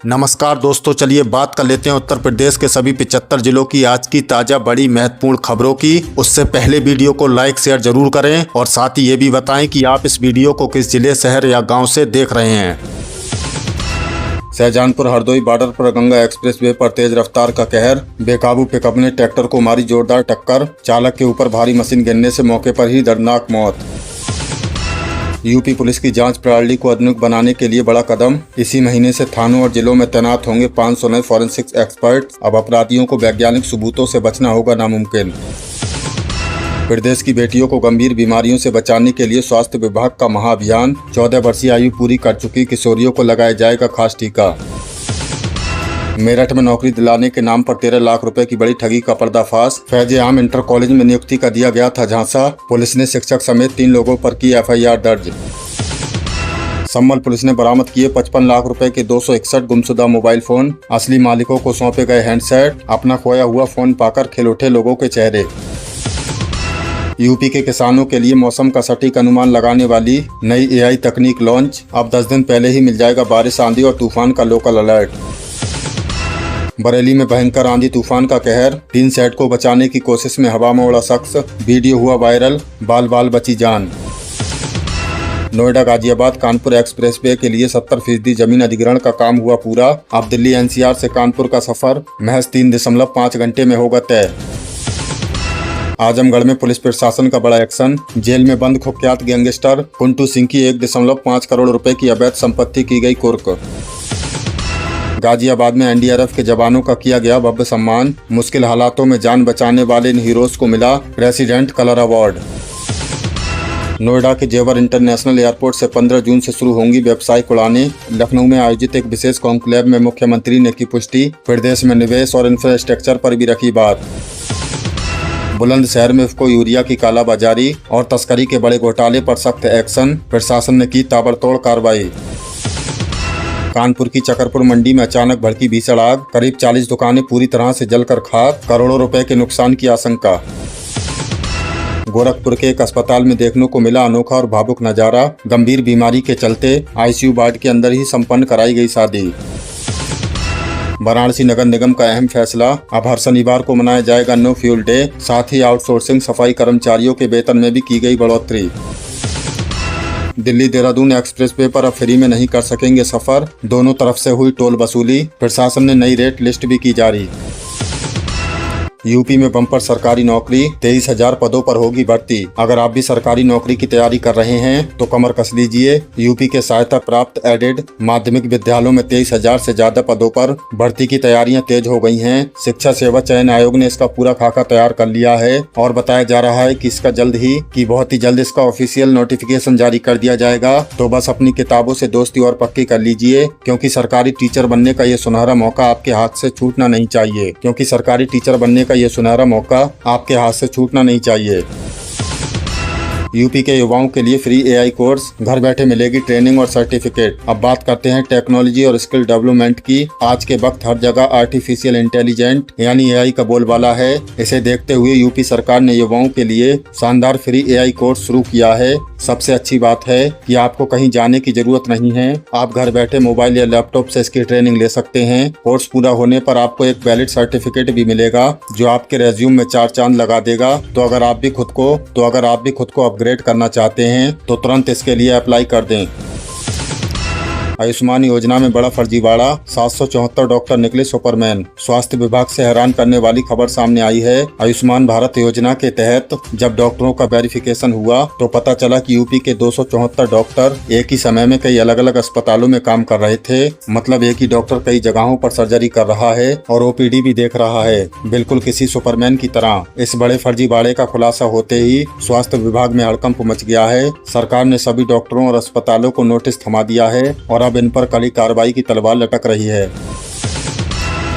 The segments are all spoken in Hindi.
नमस्कार दोस्तों, चलिए बात कर लेते हैं उत्तर प्रदेश के सभी 75 जिलों की आज की ताज़ा बड़ी महत्वपूर्ण खबरों की। उससे पहले वीडियो को लाइक शेयर जरूर करें और साथ ही ये भी बताएं कि आप इस वीडियो को किस जिले, शहर या गांव से देख रहे हैं। शाहजहानपुर हरदोई बॉर्डर पर गंगा एक्सप्रेस वे पर तेज रफ्तार का कहर। बेकाबू पिकअप ने ट्रैक्टर को मारी जोरदार टक्कर। चालक के ऊपर भारी मशीन गिरने से मौके पर ही दर्दनाक मौत। यूपी पुलिस की जांच प्रणाली को आधुनिक बनाने के लिए बड़ा कदम। इसी महीने से थानों और जिलों में तैनात होंगे 500 नए फॉरेंसिक्स एक्सपर्ट। अब अपराधियों को वैज्ञानिक सबूतों से बचना होगा नामुमकिन। प्रदेश की बेटियों को गंभीर बीमारियों से बचाने के लिए स्वास्थ्य विभाग का महाअभियान। 14 वर्षीय आयु पूरी कर चुकी किशोरियों को लगाया जाएगा खास टीका। मेरठ में नौकरी दिलाने के नाम पर 13 लाख रुपए की बड़ी ठगी का पर्दाफाश। फैज़ आम इंटर कॉलेज में नियुक्ति का दिया गया था झांसा। पुलिस ने शिक्षक समेत 3 लोगों पर की FIR दर्ज। संभल पुलिस ने बरामद किए 55 लाख रुपए के 261 गुमशुदा मोबाइल फोन। असली मालिकों को सौंपे गए हैंडसेट। अपना खोया हुआ फोन पाकर खिल उठे लोगों के चेहरे। यूपी के किसानों के लिए मौसम का सटीक अनुमान लगाने वाली नई AI तकनीक लॉन्च। अब 10 दिन पहले ही मिल जाएगा बारिश, आंधी और तूफान का लोकल अलर्ट। बरेली में भयंकर आंधी तूफान का कहर। टीन सेट को बचाने की कोशिश में हवा में उड़ा शख्स। वीडियो हुआ वायरल, बाल बाल बची जान। नोएडा गाजियाबाद कानपुर एक्सप्रेस वे के लिए 70% जमीन अधिग्रहण का काम हुआ पूरा। अब दिल्ली NCR से कानपुर का सफर महज 3.5 घंटे में होगा तय। आजमगढ़ में पुलिस प्रशासन का बड़ा एक्शन। जेल में बंद कुख्यात गैंगस्टर कुंटू सिंह की 1.5 करोड़ रुपए की अवैध संपत्ति की गई कुर्क। गाजियाबाद में NDRF के जवानों का किया गया भव्य सम्मान। मुश्किल हालातों में जान बचाने वाले इन हीरोज को मिला प्रेसिडेंट कलर अवार्ड। नोएडा के जेवर इंटरनेशनल एयरपोर्ट से 15 जून से शुरू होंगी व्यावसायिक उड़ानें। लखनऊ में आयोजित एक विशेष कॉन्क्लेव में मुख्यमंत्री ने की पुष्टि। प्रदेश में निवेश और इंफ्रास्ट्रक्चर पर भी रखी बात। बुलंदशहर में इफ्को यूरिया की कालाबाजारी और तस्करी के बड़े घोटाले पर सख्त एक्शन। प्रशासन ने की ताबड़तोड़ कार्रवाई। कानपुर की चकरपुर मंडी में अचानक भड़की भीषण आग। करीब 40 दुकानें पूरी तरह से जलकर खाक। करोड़ों रुपए के नुकसान की आशंका। गोरखपुर के एक अस्पताल में देखने को मिला अनोखा और भावुक नजारा। गंभीर बीमारी के चलते ICU वार्ड के अंदर ही संपन्न कराई गई शादी। वाराणसी नगर निगम का अहम फैसला। अब हर शनिवार को मनाया जाएगा नो फ्यूल डे। साथ ही आउटसोर्सिंग सफाई कर्मचारियों के वेतन में भी की गई बढ़ोतरी। दिल्ली देहरादून एक्सप्रेस वे पर अब फ्री में नहीं कर सकेंगे सफर। दोनों तरफ से हुई टोल वसूली। प्रशासन ने नई रेट लिस्ट भी की जारी। यूपी में बम्पर सरकारी नौकरी। 23,000 पदों पर होगी भर्ती। अगर आप भी सरकारी नौकरी की तैयारी कर रहे हैं तो कमर कस लीजिए। यूपी के सहायता प्राप्त एडेड माध्यमिक विद्यालयों में 23,000 से ज्यादा पदों पर भर्ती की तैयारियां तेज हो गई हैं। शिक्षा सेवा चयन आयोग ने इसका पूरा खाका तैयार कर लिया है और बताया जा रहा है कि इसका बहुत ही जल्द इसका ऑफिशियल नोटिफिकेशन जारी कर दिया जाएगा। तो बस अपनी किताबों से दोस्ती और पक्की कर लीजिए, क्योंकि सरकारी टीचर बनने का ये सुनहरा मौका आपके हाथ से छूटना नहीं चाहिए। ये सुनहरा मौका आपके हाथ से छूटना नहीं चाहिए। यूपी के युवाओं के लिए फ्री AI कोर्स। घर बैठे मिलेगी ट्रेनिंग और सर्टिफिकेट। अब बात करते हैं टेक्नोलॉजी और स्किल डेवलपमेंट की। आज के वक्त हर जगह आर्टिफिशियल इंटेलिजेंट यानी AI का बोलबाला है। इसे देखते हुए यूपी सरकार ने युवाओं के लिए शानदार फ्री AI कोर्स शुरू किया है। सबसे अच्छी बात है कि आपको कहीं जाने की जरूरत नहीं है। आप घर बैठे मोबाइल या लैपटॉप से इसकी ट्रेनिंग ले सकते हैं। कोर्स पूरा होने पर आपको एक वैलिड सर्टिफिकेट भी मिलेगा जो आपके रेज्यूम में 4 चांद लगा देगा। तो अगर आप भी खुद को अपग्रेड करना चाहते हैं तो तुरंत इसके लिए अप्लाई कर दें। आयुष्मान योजना में बड़ा फर्जीवाड़ा। 774 डॉक्टर निकले सुपरमैन। स्वास्थ्य विभाग से हैरान करने वाली खबर सामने आई है। आयुष्मान भारत योजना के तहत जब डॉक्टरों का वेरिफिकेशन हुआ तो पता चला कि यूपी के 274 डॉक्टर एक ही समय में कई अलग अलग अस्पतालों में काम कर रहे थे। मतलब एक ही डॉक्टर कई जगहों पर सर्जरी कर रहा है और OPD भी देख रहा है, बिल्कुल किसी सुपरमैन की तरह। इस बड़े फर्जीवाड़े का खुलासा होते ही स्वास्थ्य विभाग में हड़कंप मच गया है। सरकार ने सभी डॉक्टरों और अस्पतालों को नोटिस थमा दिया है और अब इन पर कड़ी कार्रवाई की तलवार लटक रही है।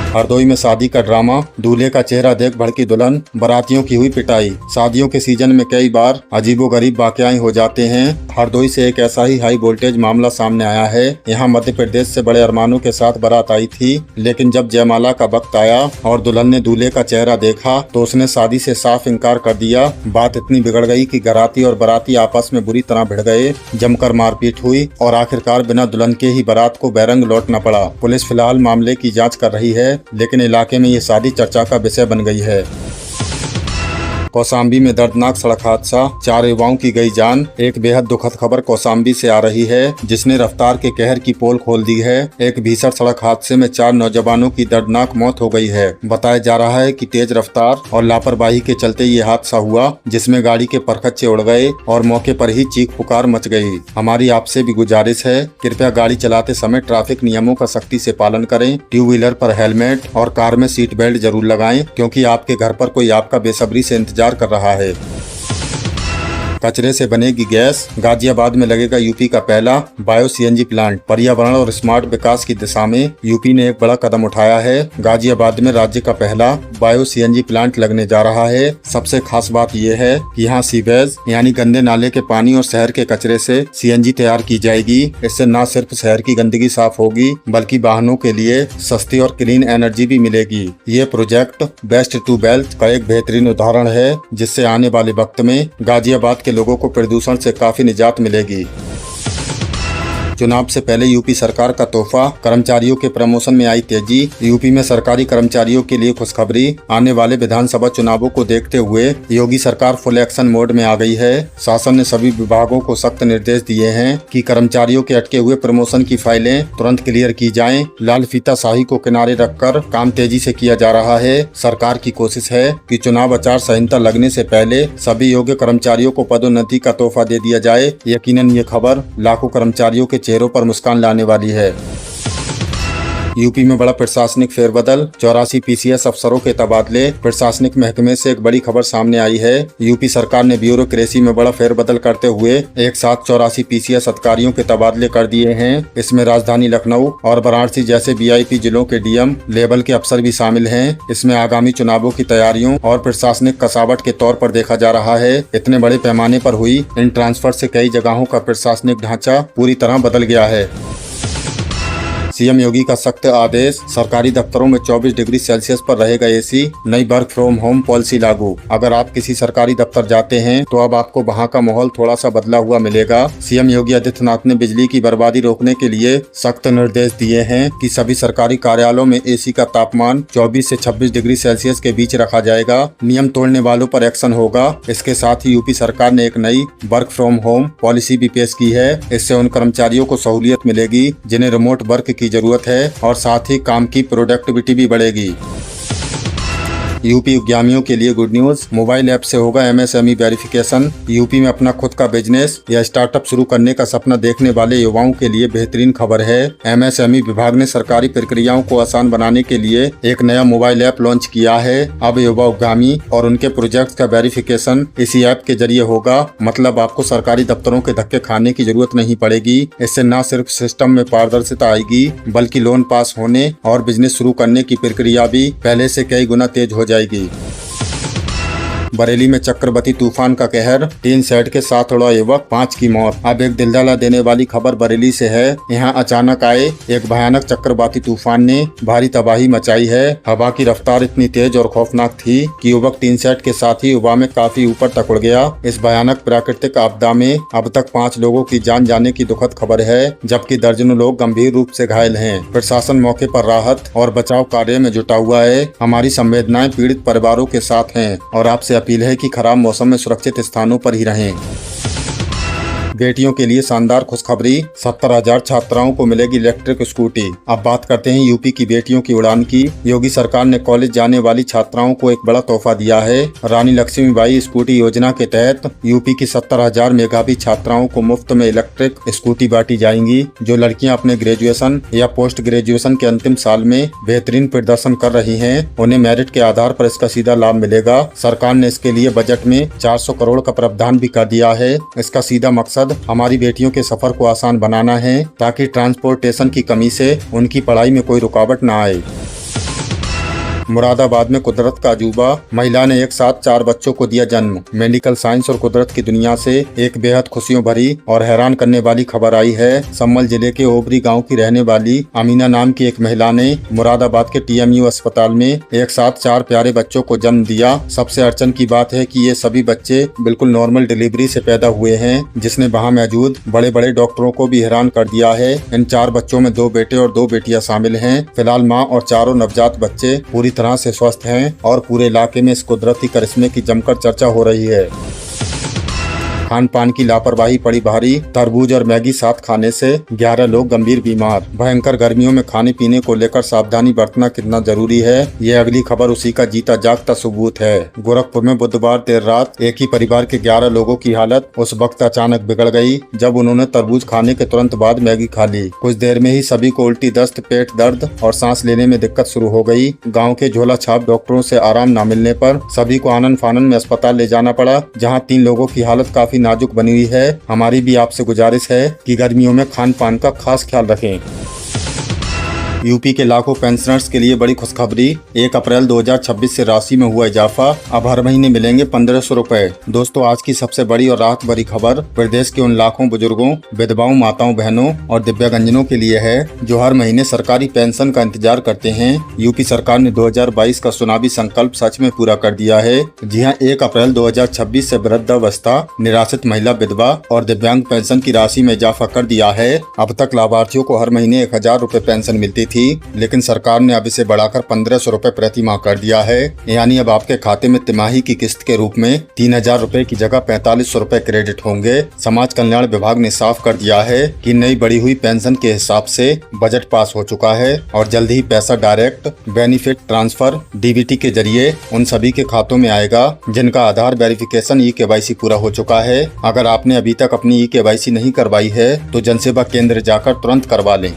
हरदोई में शादी का ड्रामा, दूल्हे का चेहरा देख भड़की दुल्हन, बारातियों की हुई पिटाई। शादियों के सीजन में कई बार अजीबोगरीब वाकयाएं हो जाते हैं। हरदोई से एक ऐसा ही हाई वोल्टेज मामला सामने आया है। यहाँ मध्य प्रदेश से बड़े अरमानों के साथ बारात आई थी, लेकिन जब जयमाला का वक्त आया और दुल्हन ने दूल्हे का चेहरा देखा तो उसने शादी से साफ इनकार कर दिया। बात इतनी बिगड़ गई कि घराती और बाराती आपस में बुरी तरह भिड़ गए, जमकर मारपीट हुई और आखिरकार बिना दुल्हन के ही बारात को बैरंग लौटना पड़ा। पुलिस फिलहाल मामले की जांच कर रही है, लेकिन इलाके में ये शादी चर्चा का विषय बन गई है। कौशाम्बी में दर्दनाक सड़क हादसा, 4 युवाओं की गई जान। एक बेहद दुखद खबर कौशाम्बी से आ रही है, जिसने रफ्तार के कहर की पोल खोल दी है। एक भीषण सड़क हादसे में 4 नौजवानों की दर्दनाक मौत हो गई है। बताया जा रहा है कि तेज रफ्तार और लापरवाही के चलते ये हादसा हुआ, जिसमें गाड़ी के परखच्चे उड़ गए और मौके पर ही चीख पुकार मच गई। हमारी आपसे भी गुजारिश है, कृपया गाड़ी चलाते समय ट्रैफिक नियमों का सख्ती से पालन करें। 2 व्हीलर पर हेलमेट और कार में सीट बेल्ट जरूर लगाएं, क्योंकि आपके घर पर कोई आपका बेसब्री से इंतजार कर रहा है। कचरे से बनेगी गैस, गाजियाबाद में लगेगा यूपी का पहला बायो सीएनजी प्लांट। पर्यावरण और स्मार्ट विकास की दिशा में यूपी ने एक बड़ा कदम उठाया है। गाजियाबाद में राज्य का पहला बायो सीएनजी प्लांट लगने जा रहा है। सबसे खास बात यह है कि यहाँ सीवेज यानी गंदे नाले के पानी और शहर के कचरे से सीएनजी तैयार की जाएगी। इससे न सिर्फ शहर की गंदगी साफ होगी, बल्कि वाहनों के लिए सस्ती और क्लीन एनर्जी भी मिलेगी। ये प्रोजेक्ट वेस्ट टू वेल्थ का एक बेहतरीन उदाहरण है, जिससे आने वाले वक्त में गाजियाबाद के लोगों को प्रदूषण से काफी निजात मिलेगी। चुनाव से पहले यूपी सरकार का तोहफा, कर्मचारियों के प्रमोशन में आई तेजी। यूपी में सरकारी कर्मचारियों के लिए खुशखबरी। आने वाले विधानसभा चुनावों को देखते हुए योगी सरकार फुल एक्शन मोड में आ गई है। शासन ने सभी विभागों को सख्त निर्देश दिए हैं कि कर्मचारियों के अटके हुए प्रमोशन की फाइलें तुरंत क्लियर की जाएं। लाल फीताशाही को किनारे रखकर काम तेजी से किया जा रहा है। सरकार की कोशिश है कि चुनाव आचार संहिता लगने से पहले सभी योग्य कर्मचारियों को पदोन्नति का तोहफा दे दिया जाए। यकीनन ये खबर लाखों कर्मचारियों के चेहरों पर मुस्कान लाने वाली है। यूपी में बड़ा प्रशासनिक फेरबदल, 84 पीसीएस अफसरों के तबादले। प्रशासनिक महकमे से एक बड़ी खबर सामने आई है। यूपी सरकार ने ब्यूरोक्रेसी में बड़ा फेरबदल करते हुए एक साथ 84 पीसीएस अधिकारियों के तबादले कर दिए हैं। इसमें राजधानी लखनऊ और वाराणसी जैसे वीआईपी जिलों के डीएम लेवल के अफसर भी शामिल हैं। इसमें आगामी चुनावों की तैयारियों और प्रशासनिक कसावट के तौर पर देखा जा रहा है। इतने बड़े पैमाने पर हुई इन ट्रांसफर से कई जगहों का प्रशासनिक ढांचा पूरी तरह बदल गया है। सीएम योगी का सख्त आदेश, सरकारी दफ्तरों में 24 डिग्री सेल्सियस पर रहेगा एसी। नई वर्क फ्रॉम होम पॉलिसी लागू। अगर आप किसी सरकारी दफ्तर जाते हैं तो अब आपको वहां का माहौल थोड़ा सा बदला हुआ मिलेगा। सीएम योगी आदित्यनाथ ने बिजली की बर्बादी रोकने के लिए सख्त निर्देश दिए हैं कि सभी सरकारी कार्यालयों में एसी का तापमान 24 से 26 डिग्री सेल्सियस के बीच रखा जाएगा। नियम तोड़ने वालों पर एक्शन होगा। इसके साथ ही यूपी सरकार ने एक नई वर्क फ्रॉम होम पॉलिसी भी पेश की है। इससे उन कर्मचारियों को सहूलियत मिलेगी जिन्हें रिमोट वर्क की जरूरत है, और साथ ही काम की प्रोडक्टिविटी भी बढ़ेगी। यूपी उद्यमियों के लिए गुड न्यूज, मोबाइल ऐप से होगा एमएसएमई वेरिफिकेशन। यूपी में अपना खुद का बिजनेस या स्टार्टअप शुरू करने का सपना देखने वाले युवाओं के लिए बेहतरीन खबर है। एमएसएमई विभाग ने सरकारी प्रक्रियाओं को आसान बनाने के लिए एक नया मोबाइल ऐप लॉन्च किया है। अब युवा उद्यमी और उनके प्रोजेक्ट का वेरिफिकेशन इसी ऐप के जरिए होगा। मतलब आपको सरकारी दफ्तरों के धक्के खाने की जरूरत नहीं पड़ेगी। इससे न सिर्फ सिस्टम में पारदर्शिता आएगी, बल्कि लोन पास होने और बिजनेस शुरू करने की प्रक्रिया भी पहले से कई गुना तेज हो जाएगी। बरेली में चक्रवाती तूफान का कहर, टीन सेट के साथ उड़ा युवक, 5 की मौत। अब एक दिलदहला देने वाली खबर बरेली से है। यहाँ अचानक आए एक भयानक चक्रवाती तूफान ने भारी तबाही मचाई है। हवा की रफ्तार इतनी तेज और खौफनाक थी कि युवक टीन सेट के साथ ही हवा में काफी ऊपर तक उड़ गया। इस भयानक प्राकृतिक आपदा में अब तक 5 लोगों की जान जाने की दुखद खबर है, जबकि दर्जनों लोग गंभीर रूप से घायल हैं। प्रशासन मौके पर राहत और बचाव कार्य में जुटा हुआ है। हमारी संवेदनाएं पीड़ित परिवारों के साथ हैं और आपसे अपील है कि खराब मौसम में सुरक्षित स्थानों पर ही रहें। बेटियों के लिए शानदार खुशखबरी, 70,000 छात्राओं को मिलेगी इलेक्ट्रिक स्कूटी। अब बात करते हैं यूपी की बेटियों की उड़ान की। योगी सरकार ने कॉलेज जाने वाली छात्राओं को एक बड़ा तोहफा दिया है। रानी लक्ष्मीबाई स्कूटी योजना के तहत यूपी की 70,000 मेधावी छात्राओं को मुफ्त में इलेक्ट्रिक स्कूटी बांटी जाएंगी। जो लड़कियां अपने ग्रेजुएशन या पोस्ट ग्रेजुएशन के अंतिम साल में बेहतरीन प्रदर्शन कर रही हैं, उन्हें मेरिट के आधार पर इसका सीधा लाभ मिलेगा। सरकार ने इसके लिए बजट में 400 करोड़ का प्रावधान भी कर दिया है। इसका सीधा मकसद हमारी बेटियों के सफर को आसान बनाना है, ताकि ट्रांसपोर्टेशन की कमी से उनकी पढ़ाई में कोई रुकावट न आए। मुरादाबाद में कुदरत का अजूबा, महिला ने एक साथ 4 बच्चों को दिया जन्म। मेडिकल साइंस और कुदरत की दुनिया से एक बेहद खुशियों भरी और हैरान करने वाली खबर आई है। संभल जिले के ओबरी गांव की रहने वाली अमीना नाम की एक महिला ने मुरादाबाद के TMU अस्पताल में एक साथ 4 प्यारे बच्चों को जन्म दिया। सबसे अड़चन की बात है कि ये सभी बच्चे बिल्कुल नॉर्मल डिलीवरी से पैदा हुए हैं, जिसने वहां मौजूद बड़े बड़े डॉक्टरों को भी हैरान कर दिया है। इन 4 बच्चों में 2 बेटे और 2 बेटियां शामिल हैं। फिलहाल मां और चारों नवजात बच्चे पूरी तरह से स्वस्थ हैं और पूरे इलाके में इस कुदरती करिश्मे की जमकर चर्चा हो रही है। खान पान की लापरवाही पड़ी भारी, तरबूज और मैगी साथ खाने से 11 लोग गंभीर बीमार। भयंकर गर्मियों में खाने पीने को लेकर सावधानी बरतना कितना जरूरी है, ये अगली खबर उसी का जीता जागता सबूत है। गोरखपुर में बुधवार देर रात एक ही परिवार के 11 लोगों की हालत उस वक्त अचानक बिगड़ गई जब उन्होंने तरबूज खाने के तुरंत बाद मैगी खा ली। कुछ देर में ही सभी को उल्टी, दस्त, पेट दर्द और सांस लेने में दिक्कत शुरू हो गई। गाँव के झोला छाप डॉक्टरों से आराम न मिलने पर सभी को आनन फानन में अस्पताल ले जाना पड़ा, जहाँ 3 लोगों की हालत काफी नाजुक बनी हुई है। हमारी भी आपसे गुजारिश है कि गर्मियों में खान पान का खास ख्याल रखें। यूपी के लाखों पेंशनर्स के लिए बड़ी खुशखबरी, 1 अप्रैल 2026 से राशि में हुआ इजाफा। अब हर महीने मिलेंगे 1500 रुपए। दोस्तों, आज की सबसे बड़ी और राहत भरी खबर प्रदेश के उन लाखों बुजुर्गों, विधवाओं, माताओं, बहनों और दिव्यांगजनों के लिए है जो हर महीने सरकारी पेंशन का इंतजार करते हैं। यूपी सरकार ने 2022 का चुनावी संकल्प सच में पूरा कर दिया है। जी हाँ, 1 अप्रैल 2026 से वृद्धावस्था, निराश्रित महिला, विधवा और दिव्यांग पेंशन की राशि में इजाफा कर दिया है। अब तक लाभार्थियों को हर महीने 1000 रुपए पेंशन मिलती थी, लेकिन सरकार ने अब इसे बढ़ाकर 1500 रुपए प्रति माह कर दिया है। यानी अब आपके खाते में तिमाही की किस्त के रूप में 3000 रुपए की जगह 4500 रुपए क्रेडिट होंगे। समाज कल्याण विभाग ने साफ कर दिया है कि नई बढ़ी हुई पेंशन के हिसाब से बजट पास हो चुका है और जल्द ही पैसा डायरेक्ट बेनिफिट ट्रांसफर DBT के जरिए उन सभी के खातों में आएगा जिनका आधार वेरिफिकेशन EKYC पूरा हो चुका है। अगर आपने अभी तक अपनी EKYC नहीं करवाई है तो जनसेवा केंद्र जाकर तुरंत करवा लें।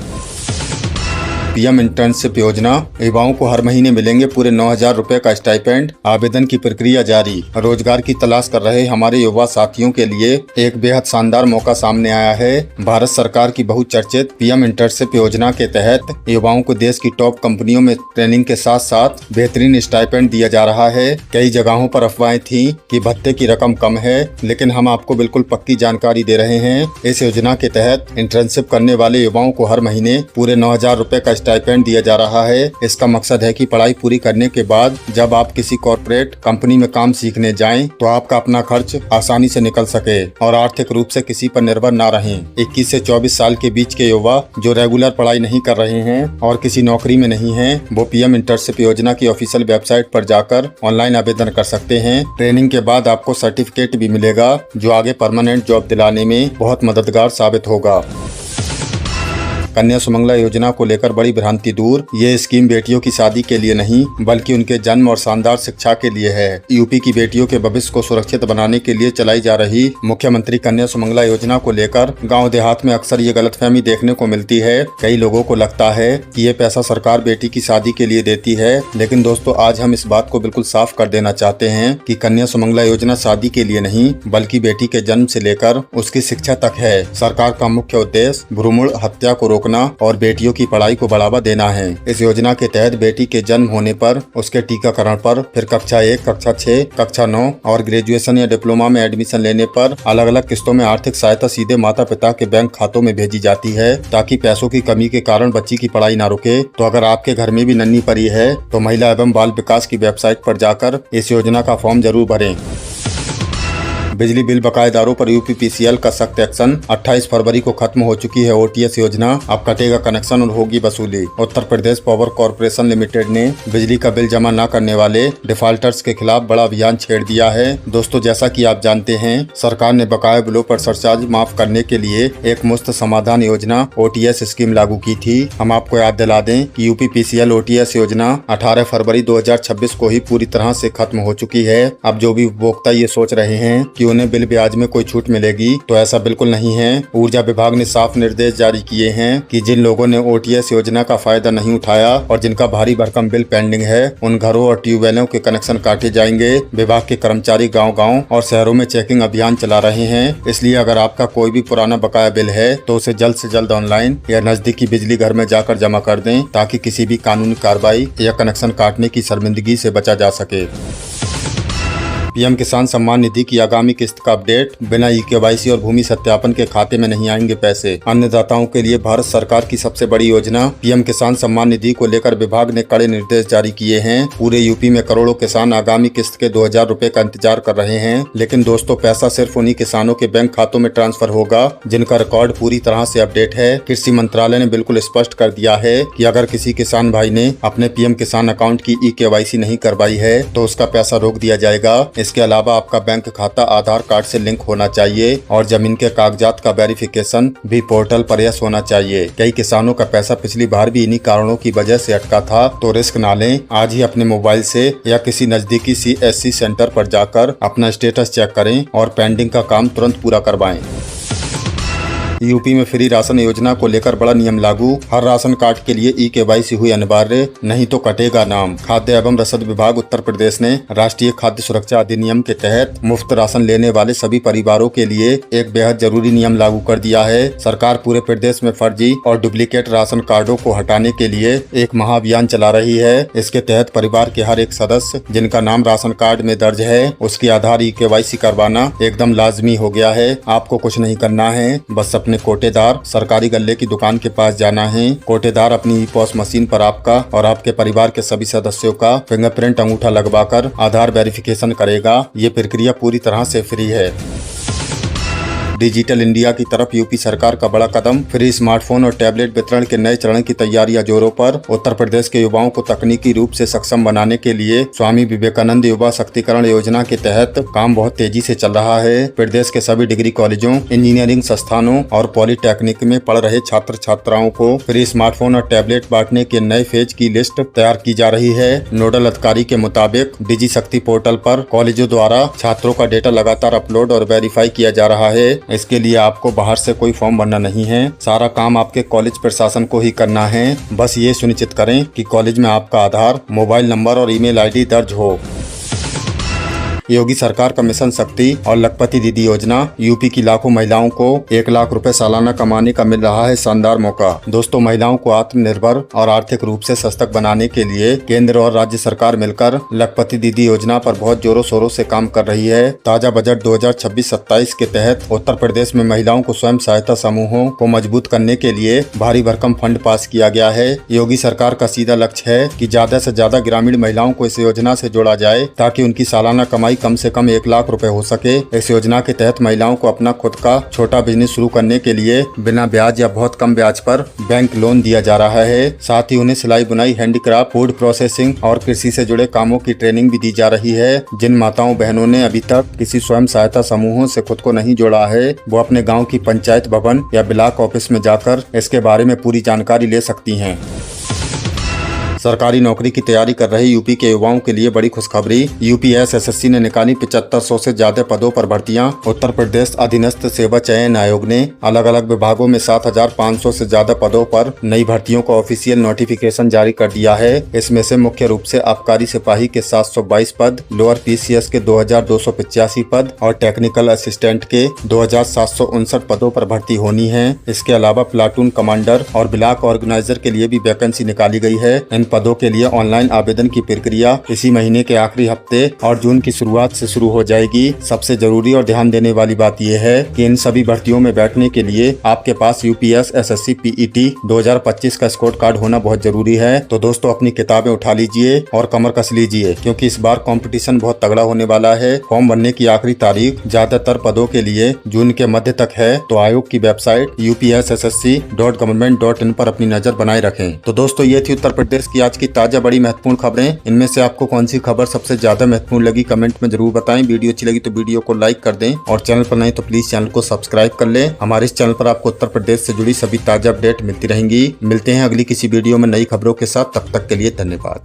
PM इंटर्नशिप योजना, युवाओं को हर महीने मिलेंगे पूरे 9000 रुपए का स्टाइपेंड। आवेदन की प्रक्रिया जारी। रोजगार की तलाश कर रहे हमारे युवा साथियों के लिए एक बेहद शानदार मौका सामने आया है। भारत सरकार की बहुचर्चित PM इंटर्नशिप योजना के तहत युवाओं को देश की टॉप कंपनियों में ट्रेनिंग के साथ साथ बेहतरीन स्टाइपेंड दिया जा रहा है। कई जगहों पर अफवाहें थी कि भत्ते की रकम कम है, लेकिन हम आपको बिल्कुल पक्की जानकारी दे रहे हैं। इस योजना के तहत इंटर्नशिप करने वाले युवाओं को हर महीने पूरे 9000 रुपए का स्टाइपेंड दिया जा रहा है। इसका मकसद है कि पढ़ाई पूरी करने के बाद जब आप किसी कॉर्पोरेट कंपनी में काम सीखने जाएं, तो आपका अपना खर्च आसानी से निकल सके और आर्थिक रूप से किसी पर निर्भर न रहें। 21 से 24 साल के बीच के युवा जो रेगुलर पढ़ाई नहीं कर रहे हैं और किसी नौकरी में नहीं हैं, वो PM इंटर्नशिप योजना की ऑफिशियल वेबसाइट पर जाकर ऑनलाइन आवेदन कर सकते हैं। ट्रेनिंग के बाद आपको सर्टिफिकेट भी मिलेगा जो आगे परमानेंट जॉब दिलाने में बहुत मददगार साबित होगा। कन्या सुमंगला योजना को लेकर बड़ी भ्रांति दूर। ये स्कीम बेटियों की शादी के लिए नहीं बल्कि उनके जन्म और शानदार शिक्षा के लिए है। यूपी की बेटियों के भविष्य को सुरक्षित बनाने के लिए चलाई जा रही मुख्यमंत्री कन्या सुमंगला योजना को लेकर गांव देहात में अक्सर ये गलतफहमी देखने को मिलती है। कई लोगों को लगता है कि ये पैसा सरकार बेटी की शादी के लिए देती है, लेकिन दोस्तों आज हम इस बात को बिल्कुल साफ कर देना चाहते हैं कि कन्या सुमंगला योजना शादी के लिए नहीं बल्कि बेटी के जन्म से लेकर उसकी शिक्षा तक है। सरकार का मुख्य उद्देश्य भ्रूण हत्या को रोकना और बेटियों की पढ़ाई को बढ़ावा देना है। इस योजना के तहत बेटी के जन्म होने पर उसके टीकाकरण पर, फिर कक्षा 1, कक्षा 6, कक्षा 9 और ग्रेजुएशन या डिप्लोमा में एडमिशन लेने पर अलग अलग किस्तों में आर्थिक सहायता सीधे माता पिता के बैंक खातों में भेजी जाती है, ताकि पैसों की कमी के कारण बच्ची की पढ़ाई न रुके। तो अगर आपके घर में भी नन्ही परी है तो महिला एवं बाल विकास की वेबसाइट पर जाकर इस योजना का फॉर्म जरूर भरें। बिजली बिल बकायेदारों पर UPPCL का सख्त एक्शन। 28 फरवरी को खत्म हो चुकी है OTS योजना, अब कटेगा कनेक्शन और होगी वसूली। Uttar Pradesh power corporation limited ने बिजली का बिल जमा न करने वाले डिफॉल्टर्स के खिलाफ बड़ा अभियान छेड़ दिया है। दोस्तों, जैसा कि आप जानते हैं, सरकार ने बकाया बिलों पर सरचार्ज माफ करने के लिए एक मुफ्त समाधान योजना OTS स्कीम लागू की थी। हम आपको याद दिला दें कि UPPCL OTS योजना 18 फरवरी 2026 को ही पूरी तरह से खत्म हो चुकी है। अब जो भी उपभोक्ता ये सोच रहे हैं कि उन्हें बिल ब्याज में कोई छूट मिलेगी, तो ऐसा बिल्कुल नहीं है। ऊर्जा विभाग ने साफ निर्देश जारी किए हैं कि जिन लोगों ने OTS योजना का फायदा नहीं उठाया और जिनका भारी भरकम बिल पेंडिंग है, उन घरों और ट्यूबवेलों के कनेक्शन काटे जाएंगे। विभाग के कर्मचारी गाँव-गाँव और शहरों में चेकिंग अभियान चला रहे हैं। इसलिए अगर आपका कोई भी पुराना बकाया बिल है तो उसे जल्द से जल्द ऑनलाइन या नजदीकी बिजली घर में जाकर जमा कर दें, ताकि किसी भी कानूनी कार्रवाई या कनेक्शन काटने की शर्मिंदगी से बचा जा सके। पीएम किसान सम्मान निधि की आगामी किस्त का अपडेट। बिना EKYC और भूमि सत्यापन के खाते में नहीं आएंगे पैसे। अन्नदाताओं के लिए भारत सरकार की सबसे बड़ी योजना पीएम किसान सम्मान निधि को लेकर विभाग ने कड़े निर्देश जारी किए हैं। पूरे यूपी में करोड़ों किसान आगामी किस्त के 2000 रुपए का इंतजार कर रहे हैं। लेकिन दोस्तों, पैसा सिर्फ उन्हीं किसानों के बैंक खातों में ट्रांसफर होगा जिनका रिकॉर्ड पूरी तरह से अपडेट है। कृषि मंत्रालय ने बिल्कुल स्पष्ट कर दिया है कि अगर किसी किसान भाई ने अपने पीएम किसान अकाउंट की EKYC नहीं करवाई है तो उसका पैसा रोक दिया जाएगा। इसके अलावा आपका बैंक खाता आधार कार्ड से लिंक होना चाहिए और जमीन के कागजात का वेरिफिकेशन भी पोर्टल पर यस होना चाहिए। कई किसानों का पैसा पिछली बार भी इन्हीं कारणों की वजह से अटका था, तो रिस्क ना लें। आज ही अपने मोबाइल से या किसी नजदीकी CSC सेंटर पर जाकर अपना स्टेटस चेक करें और पेंडिंग का काम तुरंत पूरा करवाएं। यूपी में फ्री राशन योजना को लेकर बड़ा नियम लागू। हर राशन कार्ड के लिए EKYC हुई अनिवार्य, नहीं तो कटेगा नाम। खाद्य एवं रसद विभाग उत्तर प्रदेश ने राष्ट्रीय खाद्य सुरक्षा अधिनियम के तहत मुफ्त राशन लेने वाले सभी परिवारों के लिए एक बेहद जरूरी नियम लागू कर दिया है। सरकार पूरे प्रदेश में फर्जी और डुप्लीकेट राशन कार्डों को हटाने के लिए एक महाअभियान चला रही है। इसके तहत परिवार के हर एक सदस्य जिनका नाम राशन कार्ड में दर्ज है, उसकी आधार EKYC करवाना एकदम लाजमी हो गया है। आपको कुछ नहीं करना है, बस अपने कोटेदार सरकारी गल्ले की दुकान के पास जाना है। कोटेदार अपनी EPOS मशीन पर आपका और आपके परिवार के सभी सदस्यों का फिंगरप्रिंट अंगूठा लगवाकर आधार वेरिफिकेशन करेगा। ये प्रक्रिया पूरी तरह से फ्री है। डिजिटल इंडिया की तरफ यूपी सरकार का बड़ा कदम। फ्री स्मार्टफोन और टैबलेट वितरण के नए चरण की तैयारियां जोरों पर। उत्तर प्रदेश के युवाओं को तकनीकी रूप से सक्षम बनाने के लिए स्वामी विवेकानंद युवा शक्तिकरण योजना के तहत काम बहुत तेजी से चल रहा है। प्रदेश के सभी डिग्री कॉलेजों, इंजीनियरिंग संस्थानों और पॉलिटेक्निक में पढ़ रहे छात्र छात्राओं को फ्री स्मार्टफोन और टैबलेट बांटने के नए फेज की लिस्ट तैयार की जा रही है। नोडल अधिकारी के मुताबिक डिजी शक्ति पोर्टल पर कॉलेजों द्वारा छात्रों का डेटा लगातार अपलोड और वेरीफाई किया जा रहा है। इसके लिए आपको बाहर से कोई फॉर्म भरना नहीं है। सारा काम आपके कॉलेज प्रशासन को ही करना है। बस ये सुनिश्चित करें कि कॉलेज में आपका आधार, मोबाइल नंबर और ईमेल ID दर्ज हो। योगी सरकार का मिशन शक्ति और लखपति दीदी योजना। यूपी की लाखों महिलाओं को 1 लाख रुपए सालाना कमाने का मिल रहा है शानदार मौका। दोस्तों, महिलाओं को आत्मनिर्भर और आर्थिक रूप से सशक्त बनाने के लिए केंद्र और राज्य सरकार मिलकर लखपति दीदी योजना पर बहुत जोरों शोरों से काम कर रही है। ताजा बजट 2026-27 के तहत उत्तर प्रदेश में महिलाओं को स्वयं सहायता समूहों को मजबूत करने के लिए भारी भरकम फंड पास किया गया है। योगी सरकार का सीधा लक्ष्य है कि ज्यादा से ज्यादा ग्रामीण महिलाओं को इस योजना से जोड़ा जाए, ताकि उनकी सालाना कमाई कम से कम 1 लाख रुपए हो सके। इस योजना के तहत महिलाओं को अपना खुद का छोटा बिजनेस शुरू करने के लिए बिना ब्याज या बहुत कम ब्याज पर बैंक लोन दिया जा रहा है। साथ ही उन्हें सिलाई बुनाई, हैंडीक्राफ्ट, फूड प्रोसेसिंग और कृषि से जुड़े कामों की ट्रेनिंग भी दी जा रही है। जिन माताओं बहनों ने अभी तक किसी स्वयं सहायता समूहों से खुद को नहीं जोड़ा है, वो अपने गाँव की पंचायत भवन या ब्लॉक ऑफिस में जाकर इसके बारे में पूरी जानकारी ले सकती हैं। सरकारी नौकरी की तैयारी कर रहे यूपी के युवाओं के लिए बड़ी खुशखबरी। UPSSSC ने निकाली 7500 से ज्यादा पदों पर भर्तियां। उत्तर प्रदेश अधीनस्थ सेवा चयन आयोग ने अलग अलग विभागों में 7500 से ज्यादा पदों पर नई भर्तियों का ऑफिशियल नोटिफिकेशन जारी कर दिया है। इसमें से मुख्य रूप से आबकारी सिपाही के 722 पद, लोअर PCS के 2285 पद और टेक्निकल असिस्टेंट के 2759 पदों पर भर्ती होनी है। इसके अलावा प्लाटून कमांडर और ब्लॉक ऑर्गेनाइजर के लिए भी वैकेंसी निकाली गई है। इन पदों के लिए ऑनलाइन आवेदन की प्रक्रिया इसी महीने के आखिरी हफ्ते और जून की शुरुआत से शुरू हो जाएगी। सबसे जरूरी और ध्यान देने वाली बात यह है कि इन सभी भर्तियों में बैठने के लिए आपके पास UPSSSC PET 2025 का स्कोर कार्ड होना बहुत जरूरी है। तो दोस्तों, अपनी किताबें उठा लीजिए और कमर कस लीजिए, क्योंकि इस बार कंपटीशन बहुत तगड़ा होने वाला है। फॉर्म भरने की आखिरी तारीख ज्यादातर पदों के लिए जून के मध्य तक है। तो आयोग की वेबसाइट upsssc.government.in पर अपनी नजर बनाए रखें। तो दोस्तों, ये थी उत्तर प्रदेश की आज की ताजा बड़ी महत्वपूर्ण खबरें। इनमें से आपको कौन सी खबर सबसे ज्यादा महत्वपूर्ण लगी, कमेंट में जरूर बताएं। वीडियो अच्छी लगी तो वीडियो को लाइक कर दें और चैनल पर नहीं तो प्लीज चैनल को सब्सक्राइब कर लें। हमारे इस चैनल पर आपको उत्तर प्रदेश से जुड़ी सभी ताजा अपडेट मिलती रहेंगी। मिलते हैं अगली किसी वीडियो में नई खबरों के साथ। तब तक के लिए धन्यवाद।